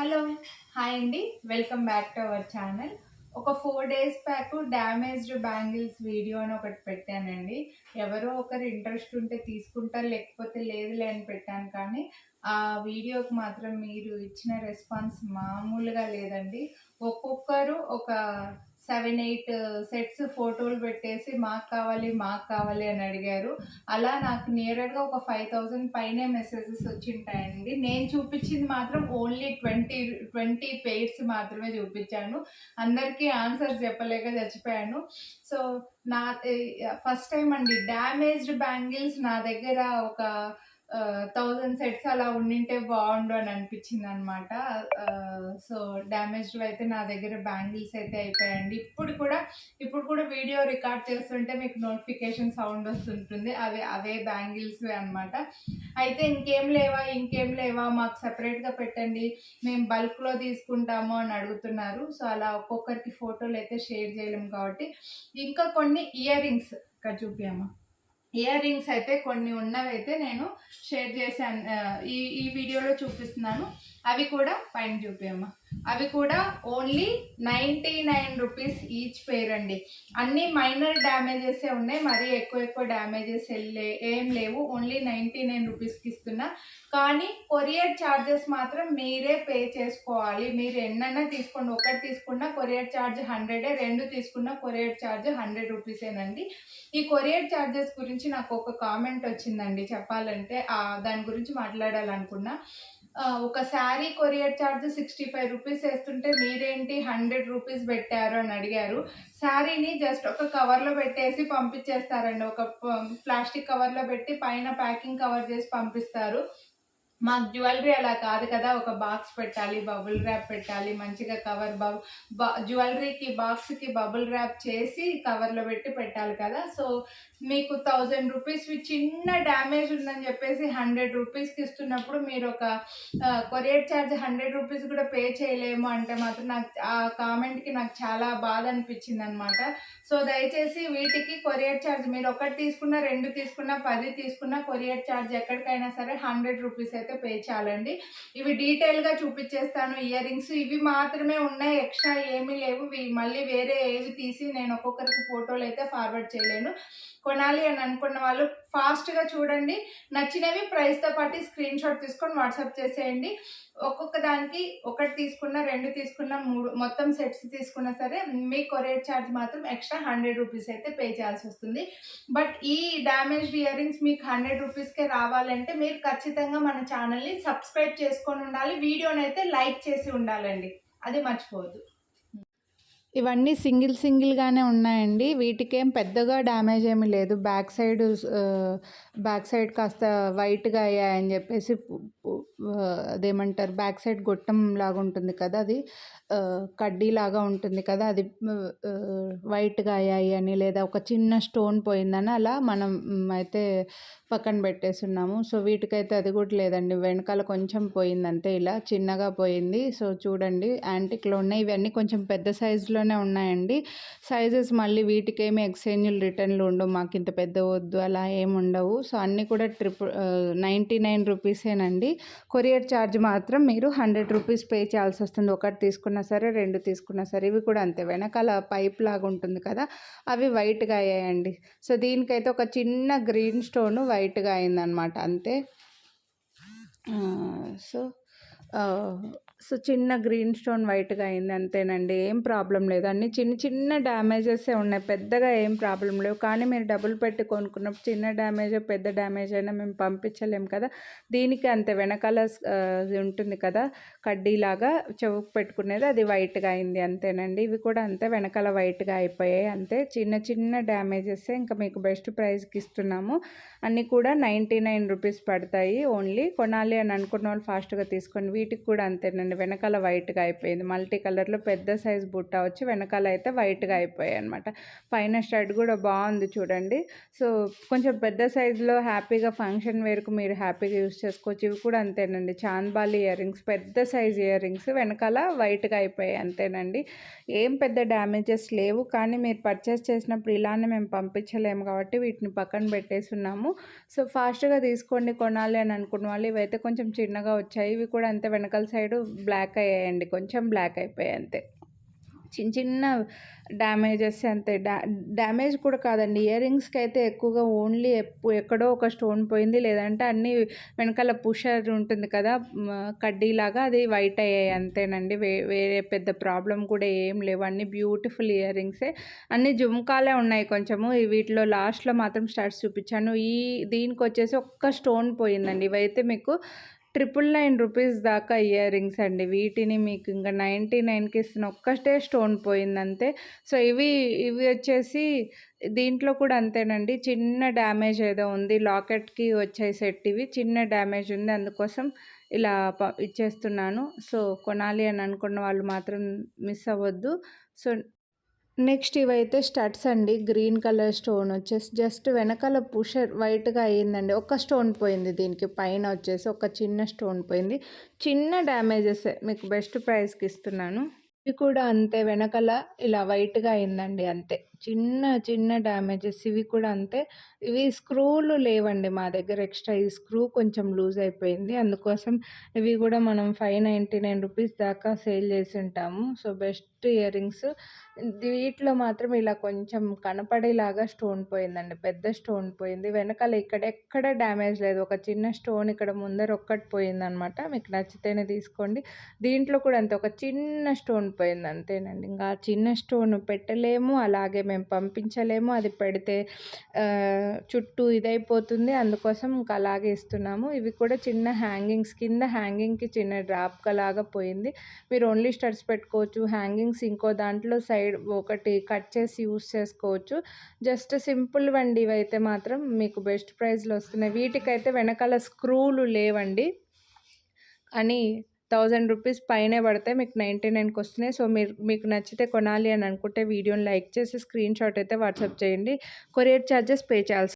Hello! Hi అండి. Welcome back to our channel. ఒక 4 days back damaged bangles video అని ఒకటి పెట్టానండి. ఎవరో ఒకరు ఇంట్రెస్ట్ ఉంటే తీసుకుంటారు, లేకపోతే లేదులే అని పెట్టాను. కానీ ఆ వీడియోకి మాత్రం మీరు ఇచ్చిన రెస్పాన్స్ మామూలుగా లేదండి. ఒక్కొక్కరు ఒక 7, 8 సెట్స్ ఫోటోలు పెట్టేసి మాకు కావాలి అని అడిగారు. అలా నాకు నియర్‌గా ఒక 5000 పైనే మెసేజెస్ వచ్చింటాయండి. నేను చూపించింది మాత్రం ఓన్లీ 20 పెయిర్స్ మాత్రమే చూపించాను. అందరికీ ఆన్సర్స్ చెప్పలేక చచ్చిపోయాను. సో, నా ఫస్ట్ టైం అండి డ్యామేజ్డ్ బ్యాంగిల్స్ నా దగ్గర ఒక 1000 సెట్స్ అలా ఉండింటే బాగుండు అని అనిపించింది అనమాట. సో, డ్యామేజ్డ్ అయితే నా దగ్గర బ్యాంగిల్స్ అయితే అయిపోయాయండి. ఇప్పుడు కూడా వీడియో రికార్డ్ చేస్తుంటే మీకు నోటిఫికేషన్ సౌండ్ వస్తుంటుంది. అవే బ్యాంగిల్స్ అనమాట. అయితే ఇంకేం లేవా మాకు సెపరేట్గా పెట్టండి, మేము బల్క్లో తీసుకుంటాము అని అడుగుతున్నారు. సో, అలా ఒక్కొక్కరికి ఫోటోలు అయితే షేర్ చేయలేము కాబట్టి ఇంకా కొన్ని ఇయర్ రింగ్స్ ఇక్కడ చూపియమ్మా. ఇయర్ రింగ్స్ అయితే కొన్ని ఉన్నవైతే నేను షేర్ చేశాను, ఈ వీడియోలో చూపిస్తున్నాను. అవి కూడా పైన చూపియమ్మా. అవి కూడా ఓన్లీ 99 రూపీస్ ఈచ్ పేర్ అండి. అన్నీ మైనర్ డ్యామేజెస్ ఉన్నాయి, మరీ ఎక్కువ డ్యామేజెస్ ఏం లేవు. ఓన్లీ 99 రూపీస్కి ఇస్తున్నా. కానీ కొరియర్ ఛార్జెస్ మాత్రం మీరే పే చేసుకోవాలి. మీరు ఎన్నైనా తీసుకోండి, ఒకటి తీసుకున్నా కొరియర్ ఛార్జ్ 100, 2 తీసుకున్నా కొరియర్ ఛార్జ్ 100 రూపీసేనండి. ఈ కొరియర్ ఛార్జెస్ గురించి నాకు ఒక కామెంట్ వచ్చిందండి చెప్పాలంటే, దాని గురించి మాట్లాడాలనుకున్నా. ఒక శారీ కొరియర్ ఛార్జ్ 65 రూపీస్ వేస్తుంటే మీరేంటి 100 రూపీస్ పెట్టారు అని అడిగారు. శారీని జస్ట్ ఒక కవర్లో పెట్టేసి పంపించేస్తారండి. ఒక ప్లాస్టిక్ కవర్లో పెట్టి పైన ప్యాకింగ్ కవర్ చేసి పంపిస్తారు. మాకు జ్యువెలరీ అలా కాదు కదా, ఒక బాక్స్ పెట్టాలి, బబుల్ ర్యాప్ పెట్టాలి, మంచిగా కవర్ జ్యువెలరీకి బాక్స్కి బబుల్ ర్యాప్ చేసి కవర్లో పెట్టి పెట్టాలి కదా. సో మీకు 1000 రూపీస్ చిన్న డ్యామేజ్ ఉందని చెప్పేసి 100 రూపీస్కి ఇస్తున్నప్పుడు మీరు ఒక కొరియర్ ఛార్జ్ 100 రూపీస్ కూడా పే చేయలేము అంటే మాత్రం నాకు ఆ కామెంట్కి నాకు చాలా బాధ అనిపించింది అనమాట. సో దయచేసి వీటికి కొరియర్ ఛార్జ్ మీరు ఒకటి తీసుకున్నా, 2 తీసుకున్నా, 10 తీసుకున్నా కొరియర్ ఛార్జ్ ఎక్కడికైనా సరే 100 రూపీస్ అయితే పే చేయాలండి. ఇవి డీటెయిల్గా చూపించేస్తాను. ఇయర్ రింగ్స్ ఇవి మాత్రమే ఉన్నాయి, ఎక్స్ట్రా ఏమీ లేవు. మళ్ళీ వేరే ఏవి తీసి నేను ఒక్కొక్కరికి ఫోటోలు అయితే ఫార్వర్డ్ చేయలేను. కొనాలి అని అనుకున్న వాళ్ళు ఫాస్ట్గా చూడండి, నచ్చినవి ప్రైస్తో పాటు స్క్రీన్ షాట్ తీసుకొని వాట్సాప్ చేసేయండి. ఒక్కొక్క దానికి ఒకటి తీసుకున్నా, 2 తీసుకున్నా, 3 మొత్తం సెట్స్ తీసుకున్నా సరే మీ కొరియర్ ఛార్జ్ మాత్రం ఎక్స్ట్రా 100 రూపీస్ అయితే పే చేయాల్సి వస్తుంది. బట్ ఈ డ్యామేజ్డ్ ఇయర్ రింగ్స్ మీకు 100 రూపీస్కే రావాలంటే మీరు ఖచ్చితంగా మన ఛానల్ని సబ్స్క్రైబ్ చేసుకొని ఉండాలి, వీడియోని అయితే లైక్ చేసి ఉండాలండి, అది మర్చిపోవద్దు. ఇవన్నీ సింగిల్గానే ఉన్నాయండి. వీటికేం పెద్దగా డ్యామేజ్ ఏమీ లేదు. బ్యాక్ సైడ్ కాస్త వైట్గా అయ్యాయని చెప్పేసి అదేమంటారు, బ్యాక్ సైడ్ గొట్టం లాగా ఉంటుంది కదా, అది కడ్డీ లాగా ఉంటుంది కదా, అది వైట్గా అయ్యాయి అని, లేదా ఒక చిన్న స్టోన్ పోయిందని అలా మనం అయితే పక్కన పెట్టేస్తున్నాము. సో వీటికైతే అది కూడా లేదండి, వెనకాల కొంచెం పోయింది అంతే, ఇలా చిన్నగా పోయింది. సో చూడండి యాంటిక్లో ఉన్నాయి. ఇవన్నీ కొంచెం పెద్ద సైజులోనే ఉన్నాయండి. సైజెస్ మళ్ళీ వీటికేమీ ఎక్స్చేంజ్లు రిటర్న్లు ఉండవు, మాకు ఇంత పెద్ద వద్దు అలా ఏమి ఉండవు. సో అన్నీ కూడా 99 రూపీసేనండి. కొరియర్ ఛార్జ్ మాత్రం మీరు 100 రూపీస్ పే చేయాల్సి వస్తుంది. ఒకటి తీసుకున్నా సరే, 2 తీసుకున్నా సరే. ఇవి కూడా అంతే, వెనకాల పైప్ లాగా ఉంటుంది కదా, అవి వైట్గా అయ్యాయండి. సో దీనికైతే ఒక చిన్న గ్రీన్ స్టోన్ వైట్గా అయిందనమాట అంతే. సో చిన్న గ్రీన్ స్టోన్ వైట్గా అయింది అంతేనండి, ఏం ప్రాబ్లం లేదు. అన్నీ చిన్న డ్యామేజెసే ఉన్నాయి, పెద్దగా ఏం ప్రాబ్లం లేవు. కానీ మీరు డబ్బులు పెట్టి కొనుక్కున్నప్పుడు చిన్న డ్యామేజ్ పెద్ద డ్యామేజ్ అయినా మేము పంపించలేము కదా. దీనికి అంతే, వెనకాల ఉంటుంది కదా కడ్డీలాగా చెవుకు పెట్టుకునేది, అది వైట్గా అయింది అంతేనండి. ఇవి కూడా అంతే, వెనకాల వైట్గా అయిపోయాయి అంతే. చిన్న డ్యామేజెస్. ఇంకా మీకు బెస్ట్ ప్రైస్కి ఇస్తున్నాము. అన్నీ కూడా 99 రూపీస్ పడతాయి ఓన్లీ. కొనాలి అని అనుకున్న వాళ్ళు ఫాస్ట్గా తీసుకోండి. వీటికి కూడా అంతేనండి, వెనకాల వైట్గా అయిపోయింది. మల్టీ కలర్లో పెద్ద సైజ్ బుట్ట వచ్చి వెనకాల అయితే వైట్గా అయిపోయాయి అనమాట. పైన స్టడ్ కూడా బాగుంది చూడండి. సో కొంచెం పెద్ద సైజులో హ్యాపీగా ఫంక్షన్ వేరుకు మీరు హ్యాపీగా యూస్ చేసుకోవచ్చు. ఇవి కూడా అంతేనండి, చాంద్బాలి ఇయర్ రింగ్స్, పెద్ద సైజ్ ఇయర్ రింగ్స్, వెనకాల వైట్గా అయిపోయాయి అంతేనండి. ఏం పెద్ద డ్యామేజెస్ లేవు. కానీ మీరు పర్చేస్ చేసినప్పుడు ఇలానే మేము పంపించలేము కాబట్టి వీటిని పక్కన పెట్టేస్తున్నాము. సో ఫాస్ట్గా తీసుకోండి కొనాలి అని అనుకున్న వాళ్ళు. ఇవైతే కొంచెం చిన్నగా వచ్చాయి. ఇవి కూడా అంతే, వెనకాల సైడు బ్లాక్ అయ్యాయండి, కొంచెం బ్లాక్ అయిపోయాయి అంతే. చిన్న చిన్న డ్యామేజెస్ అంతే. డ్యామేజ్ కూడా కాదండి, ఇయర్ రింగ్స్కి అయితే ఎక్కువగా ఓన్లీ ఎక్కడో ఒక స్టోన్ పోయింది, లేదంటే అన్నీ వెనకాల పుషర్ ఉంటుంది కదా కడ్డీలాగా, అది వైట్ అయ్యాయి అంతేనండి. వేరే పెద్ద ప్రాబ్లం కూడా ఏం లేవు. అన్నీ బ్యూటిఫుల్ ఇయర్ రింగ్సే, అన్నీ జుమ్కాలే ఉన్నాయి కొంచెము. వీటిలో లాస్ట్లో మాత్రం స్టడ్స్ చూపించాను. దీనికి వచ్చేసి ఒక్క స్టోన్ పోయిందండి. ఇవైతే మీకు 999 రూపీస్ దాకా ఇయర్ రింగ్స్ అండి. వీటిని మీకు ఇంకా 99కి ఇస్తున్న, ఒక్కటే స్టోన్ పోయిందంతే. సో ఇవి వచ్చేసి దీంట్లో కూడా అంతేనండి, చిన్న డ్యామేజ్ ఏదో ఉంది. లాకెట్కి వచ్చే సెట్ ఇవి, చిన్న డ్యామేజ్ ఉంది, అందుకోసం ఇలా ఇచ్చేస్తున్నాను. సో కొనాలి అని అనుకున్న వాళ్ళు మాత్రం మిస్ అవ్వద్దు. సో నెక్స్ట్ ఇవైతే స్టడ్స్ అండి. గ్రీన్ కలర్ స్టోన్ వచ్చేసి జస్ట్ వెనకాల పుషర్ వైట్గా అయ్యిందండి. ఒక స్టోన్ పోయింది, దీనికి పైన వచ్చేసి ఒక చిన్న స్టోన్ పోయింది. చిన్న డ్యామేజెస్, మీకు బెస్ట్ ప్రైస్కి ఇస్తున్నాను. ఇవి కూడా అంతే, వెనకాల ఇలా వైట్గా అయిందండి అంతే. చిన్న చిన్న డ్యామేజెస్, ఇవి కూడా అంతే. ఇవి స్క్రూలు లేవండి మా దగ్గర ఎక్స్ట్రా, ఈ స్క్రూ కొంచెం లూజ్ అయిపోయింది, అందుకోసం ఇవి కూడా మనం 599 రూపీస్ దాకా సేల్ చేసి ఉంటాము. So best ear rings. వీటిలో మాత్రం ఇలా కొంచెం కనపడేలాగా స్టోన్ పోయిందండి, పెద్ద స్టోన్ పోయింది. వెనకాల ఎక్కడ డ్యామేజ్ లేదు, ఒక చిన్న స్టోన్ ఇక్కడ ముందర ఒక్కటి పోయిందనమాట. మీకు నచ్చితేనే తీసుకోండి. దీంట్లో కూడా అంతే, ఒక చిన్న స్టోన్ పోయింది అంతేనండి. ఇంకా చిన్న స్టోన్ పెట్టలేము, అలాగే మేము పంపించలేము. అది పెడితే చుట్టూ ఇదైపోతుంది, అందుకోసం ఇంకా అలాగే ఇస్తున్నాము. ఇవి కూడా చిన్న హ్యాంగింగ్స్, కింద హ్యాంగింగ్కి చిన్న డ్రాప్ లాగా పోయింది. మీరు ఓన్లీ స్టడ్స్ పెట్టుకోవచ్చు, హ్యాంగింగ్స్ ఇంకో దాంట్లో సైడ్ ఒకటి కట్ చేసి యూస్ చేసుకోవచ్చు. జస్ట్ సింపుల్ వండి. ఇవైతే మాత్రం మీకు బెస్ట్ ప్రైస్లో వస్తున్నాయి. వీటికైతే వెనకాల స్క్రూలు లేవండి, అని 1000 రూపీస్ పైనే పడతాయి, మీకు 99కి వస్తున్నాయి. సో మీకు నచ్చితే కొనాలి అని అనుకుంటే వీడియోని లైక్ చేసి స్క్రీన్ షాట్ అయితే వాట్సాప్ చేయండి. కొరియర్ ఛార్జెస్ పే చేయాల్సి